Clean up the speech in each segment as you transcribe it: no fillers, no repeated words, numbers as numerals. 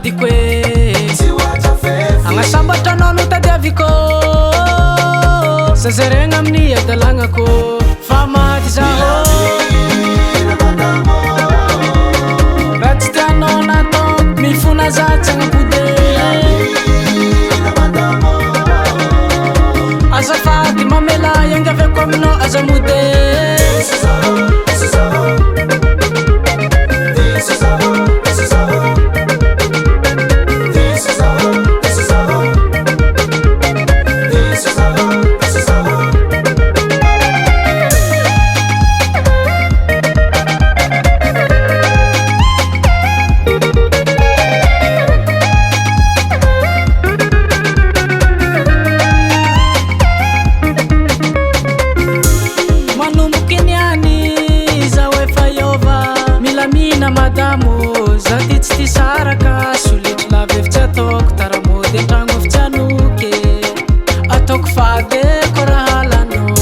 vadiko e agnasambatranao no tadiaviko zazaregna amin'ny adalagnako fa maty zaho raha tsy tianao natao mifona za tsy agnapode azafady mamela iangaveko aminao aza mode madamo za ty tsy ty saraka solitry lavevitsy ataoko taramody antragno efitsy anoke ataoko fadeko raha lanao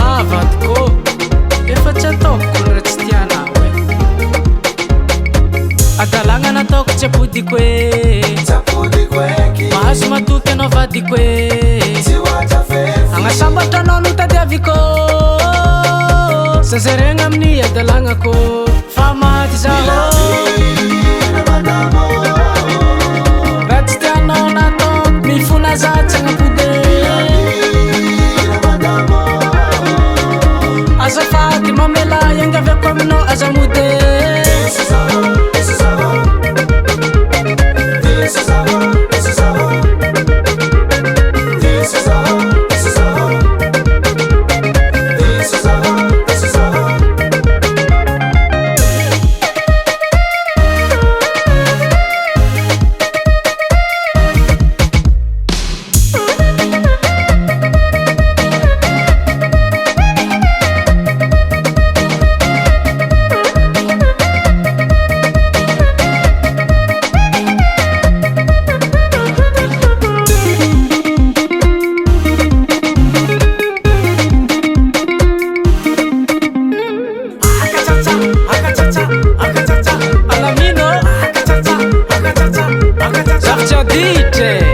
avadiko efa tsy ataoko raha tsy tianao e adalagna nataoko tsy apodiko e mahazo matoky anao vadiko e agnasambatranao no tadiaviko zazaregna amin'ny adalagnako fa maty zaho raha tsy tianao natao mifona za tsy agnapode azafady mamela iangaveko aminao aza mode DJ